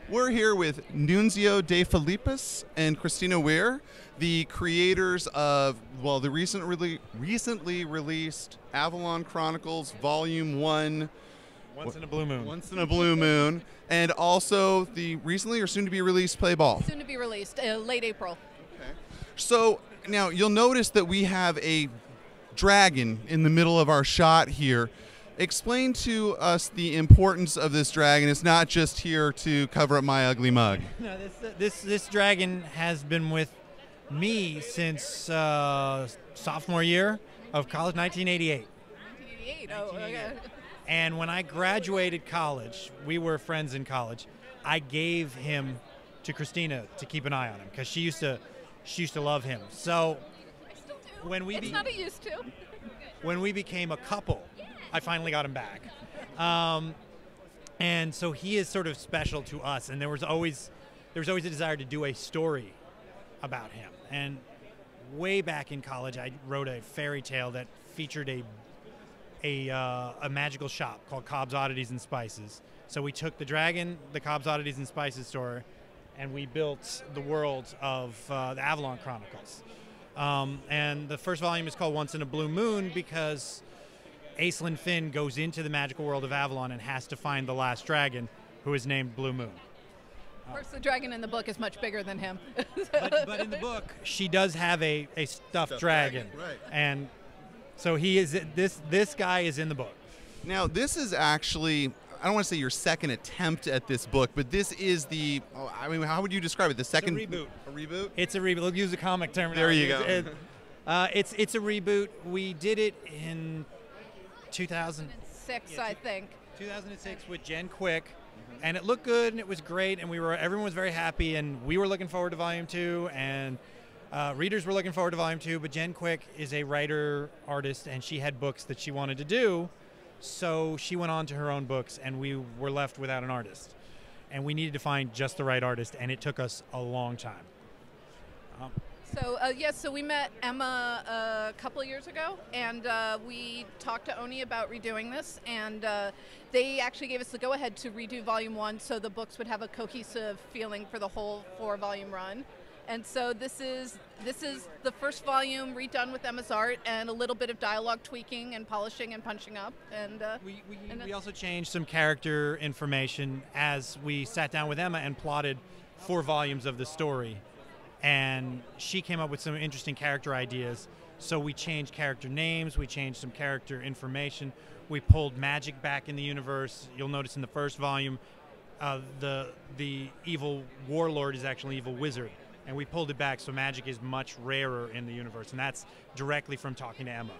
We're here with Nunzio Defilippis and Christina Weir, the creators of, well, the recently released Avalon Chronicles Volume 1. Once in a Blue Moon. Once in a Blue Moon. And also the recently or soon to be released Play Ball. Soon to be released, late April. Okay. So now you'll notice that we have a dragon in the middle of our shot here. Explain to us the importance of this dragon. It's not just here to cover up my ugly mug. No, this dragon has been with me since sophomore year of college, 1988. 1988. Oh, okay. And when I graduated college, we were friends in college. I gave him to Christina to keep an eye on him because she used to love him. So I still do. when we it's not a used to. when we became a couple, I finally got him back. And so he is sort of special to us. And there was always a desire to do a story about him. And way back in college, I wrote a fairy tale that featured a magical shop called Cobb's Oddities and Spices. So we took the dragon, the Cobb's Oddities and Spices store, and we built the world of the Avalon Chronicles. And the first volume is called Once in a Blue Moon because Aislinn Finn goes into the magical world of Avalon and has to find the last dragon, who is named Blue Moon. Of course, the dragon in the book is much bigger than him. But in the book, she does have a stuffed dragon. Right. And so he is this guy is in the book. Now, this is actually, I don't want to say your second attempt at this book, but this is the, how would you describe it? The second reboot. A reboot? It's a reboot. We'll use a comic term. There you go. It's a reboot. We did it in 2006, I think. 2006 with Jen Quick, and it looked good and it was great, and everyone was very happy, and we were looking forward to Volume 2, and readers were looking forward to Volume 2. But Jen Quick is a writer artist, and she had books that she wanted to do, so she went on to her own books, and we were left without an artist, and we needed to find just the right artist, and it took us a long time. So we met Emma a couple of years ago, and we talked to Oni about redoing this, and they actually gave us the go-ahead to redo Volume 1 so the books would have a cohesive feeling for the whole 4-volume run. And so this is the first volume redone with Emma's art and a little bit of dialogue tweaking and polishing and punching up. And we also changed some character information as we sat down with Emma and plotted 4 volumes of the story. And she came up with some interesting character ideas. So we changed character names, we changed some character information, we pulled magic back in the universe. You'll notice in the first volume, the evil warlord is actually an evil wizard. And we pulled it back so magic is much rarer in the universe. And that's directly from talking to Emma.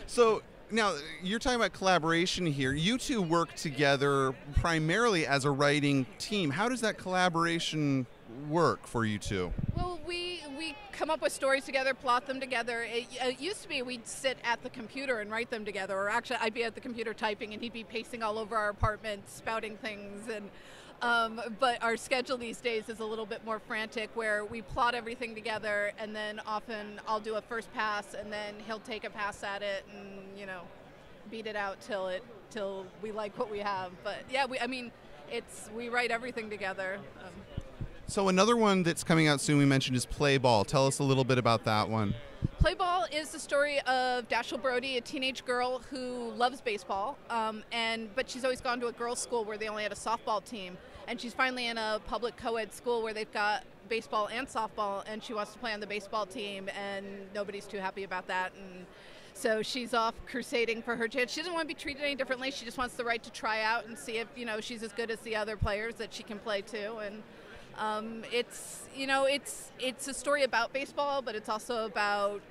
So now you're talking about collaboration here. You two work together primarily as a writing team. How does that collaboration work for you two? Well, we come up with stories together, plot them together. It used to be we'd sit at the computer and write them together, or actually I'd be at the computer typing and he'd be pacing all over our apartment, spouting things. And but our schedule these days is a little bit more frantic, where we plot everything together, and then often I'll do a first pass, and then he'll take a pass at it, and beat it out till we like what we have. But yeah, we write everything together. So another one that's coming out soon we mentioned is Play Ball. Tell us a little bit about that one. Play Ball is the story of Dashiell Brody, a teenage girl who loves baseball, but she's always gone to a girls' school where they only had a softball team, and she's finally in a public co-ed school where they've got baseball and softball, and she wants to play on the baseball team, and nobody's too happy about that, and so she's off crusading for her chance. She doesn't want to be treated any differently. She just wants the right to try out and see if she's as good as the other players that she can play too, and it's a story about baseball, but it's also about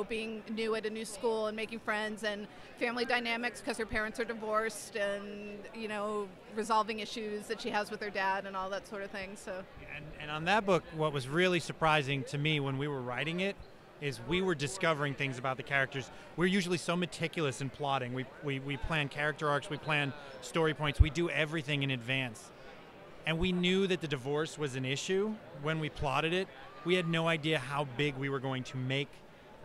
being new at a new school and making friends and family dynamics because her parents are divorced, and resolving issues that she has with her dad and all that sort of thing. So and on that book, what was really surprising to me when we were writing it is we were discovering things about the characters. We're usually so meticulous in plotting. We plan character arcs, we plan story points, we do everything in advance. And we knew that the divorce was an issue when we plotted it. We had no idea how big we were going to make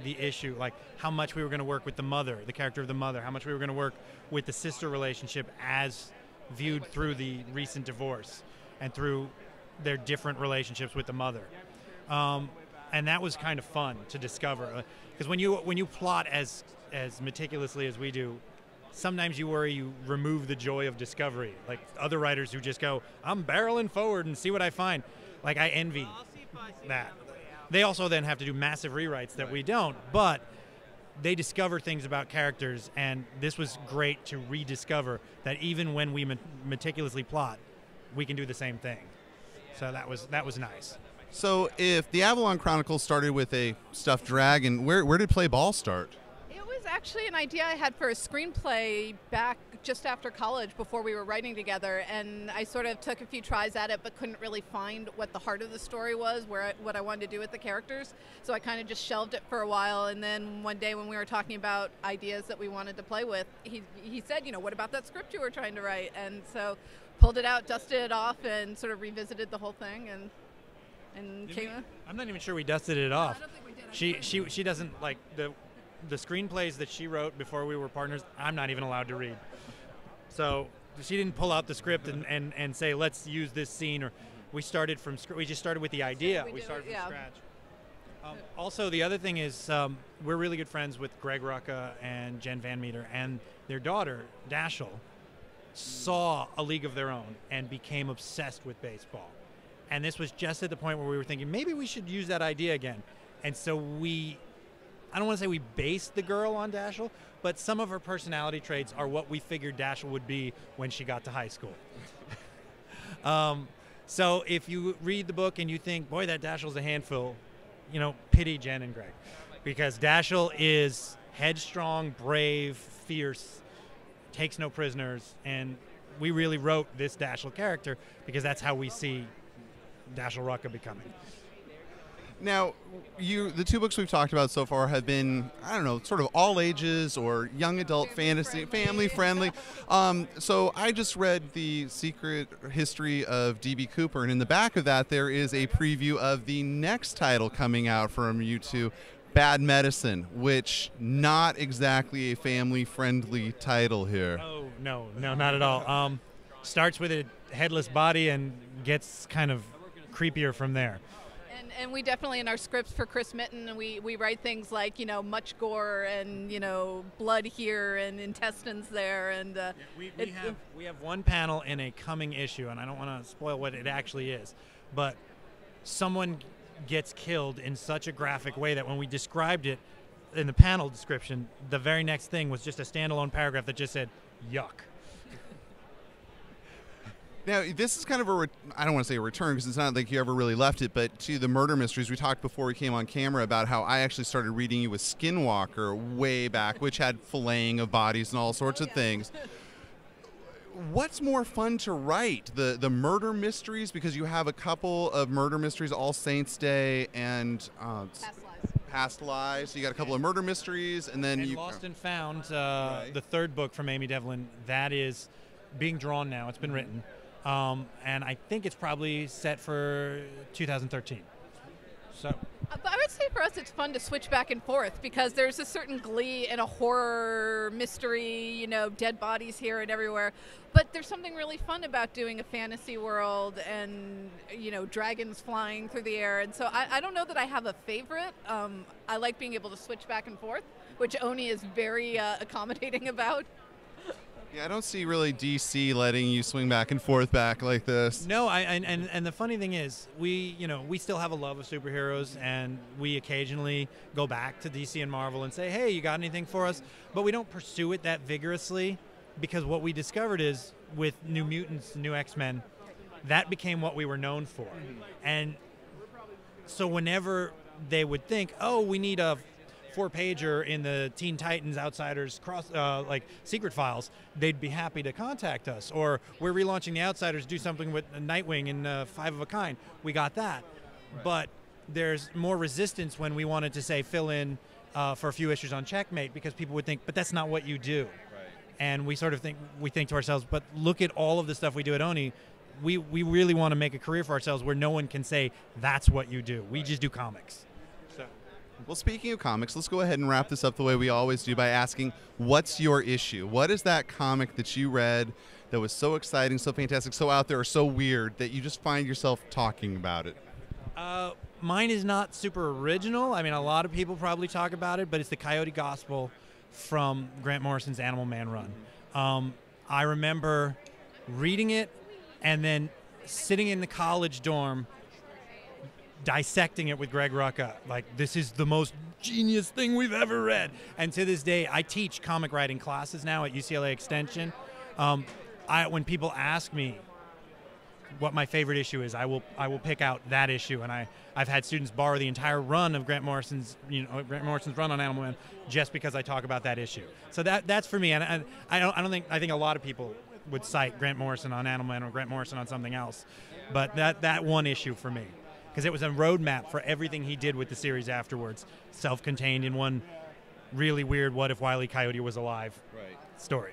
the issue, like how much we were going to work with the mother, the character of the mother, how much we were going to work with the sister relationship as viewed through the recent divorce and through their different relationships with the mother. And that was kind of fun to discover. Because when you plot as meticulously as we do, sometimes you worry you remove the joy of discovery. Like other writers who just go, I'm barreling forward and see what I find. Like, I envy that. They also then have to do massive rewrites that we don't, but they discover things about characters, and this was great to rediscover that even when we meticulously plot, we can do the same thing. So that was nice. So if the Avalon Chronicles started with a stuffed dragon, where did Play Ball start? It was actually an idea I had for a screenplay back just after college before we were writing together, and I sort of took a few tries at it but couldn't really find what the heart of the story was, what I wanted to do with the characters. So I kind of just shelved it for a while, and then one day when we were talking about ideas that we wanted to play with, he said, what about that script you were trying to write? And so pulled it out, dusted it off, and sort of revisited the whole thing, and I'm not even sure we dusted it off. I don't think we did. She doesn't like the screenplays that she wrote before we were partners. I'm not even allowed to read. So she didn't pull out the script and say, let's use this scene. Or we just started with the idea. We started from scratch. Also, the other thing is we're really good friends with Greg Rucka and Jen Van Meter, and their daughter, Dashiell, saw A League of Their Own and became obsessed with baseball. And this was just at the point where we were thinking, maybe we should use that idea again. And so I don't want to say we based the girl on Dashiell, but some of her personality traits are what we figured Dashiell would be when she got to high school. So if you read the book and you think, boy, that Dashiell's a handful, pity Jen and Greg. Because Dashiell is headstrong, brave, fierce, takes no prisoners, and we really wrote this Dashiell character because that's how we see Dashiell Rucka becoming. Now, the two books we've talked about so far have been, I don't know, sort of all ages or young adult fantasy, family friendly. So I just read The Secret History of D.B. Cooper, and in the back of that there is a preview of the next title coming out from you two, Bad Medicine, which not exactly a family friendly title here. Oh, no, not at all. Starts with a headless body and gets kind of creepier from there. And we definitely, in our scripts for Chris Mitten, we write things like, much gore and, blood here and intestines there. And we have one panel in a coming issue, and I don't want to spoil what it actually is, but someone gets killed in such a graphic way that when we described it in the panel description, the very next thing was just a standalone paragraph that just said, yuck. Now, this is kind of I don't want to say a return because it's not like you ever really left it, but to the murder mysteries, we talked before we came on camera about how I actually started reading you with Skinwalker way back, which had filleting of bodies and all sorts of things. What's more fun to write, the murder mysteries, because you have a couple of murder mysteries, All Saints Day and Past Lies. So you got a couple of murder mysteries, and then Lost and Found, the third book from Amy Devlin, that is being drawn now. It's been written. And I think it's probably set for 2013. So, but I would say for us it's fun to switch back and forth because there's a certain glee in a horror mystery, dead bodies here and everywhere. But there's something really fun about doing a fantasy world and, dragons flying through the air. And so I don't know that I have a favorite. I like being able to switch back and forth, which Oni is very accommodating about. Yeah, I don't see really DC letting you swing back and forth back like this. No, and the funny thing is, we still have a love of superheroes, and we occasionally go back to DC and Marvel and say, hey, you got anything for us? But we don't pursue it that vigorously because what we discovered is with New Mutants, New X-Men, that became what we were known for. And so whenever they would think, oh, we need a 4-pager in the Teen Titans Outsiders Secret Files, they'd be happy to contact us. Or we're relaunching the Outsiders, do something with Nightwing and 5 of a Kind. We got that. Right. But there's more resistance when we wanted to say fill in for a few issues on Checkmate because people would think, but that's not what you do. Right. And we sort of think to ourselves, but look at all of the stuff we do at Oni. We really want to make a career for ourselves where no one can say that's what you do. We just do comics. Well, speaking of comics, let's go ahead and wrap this up the way we always do by asking, what's your issue? What is that comic that you read that was so exciting, so fantastic, so out there, or so weird that you just find yourself talking about it? Mine is not super original. I mean, a lot of people probably talk about it, but it's the Coyote Gospel from Grant Morrison's Animal Man run. I remember reading it and then sitting in the college dorm dissecting it with Greg Rucka. Like, this is the most genius thing we've ever read. And to this day, I teach comic writing classes now at UCLA Extension. When people ask me what my favorite issue is, I will pick out that issue, and I've had students borrow the entire run of Grant Morrison's run on Animal Man just because I talk about that issue. So that's for me, and I think a lot of people would cite Grant Morrison on Animal Man or Grant Morrison on something else, but that one issue for me, because it was a roadmap for everything he did with the series afterwards, self-contained in one really weird "What if Wile E. Coyote was alive?" story.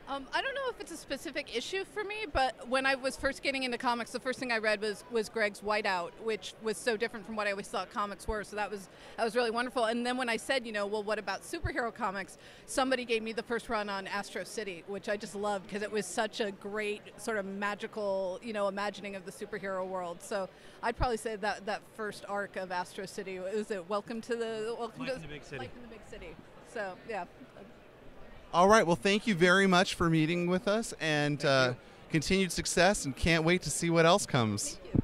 I don't know if it's a specific issue for me, but when I was first getting into comics, the first thing I read was Greg's Whiteout, which was so different from what I always thought comics were. So that was really wonderful. And then when I said, well, what about superhero comics? Somebody gave me the first run on Astro City, which I just loved because it was such a great sort of magical, imagining of the superhero world. So I'd probably say that first arc of Astro City was it Life in the Big City. So yeah. All right. Well, thank you very much for meeting with us, and continued success, and can't wait to see what else comes. Thank you.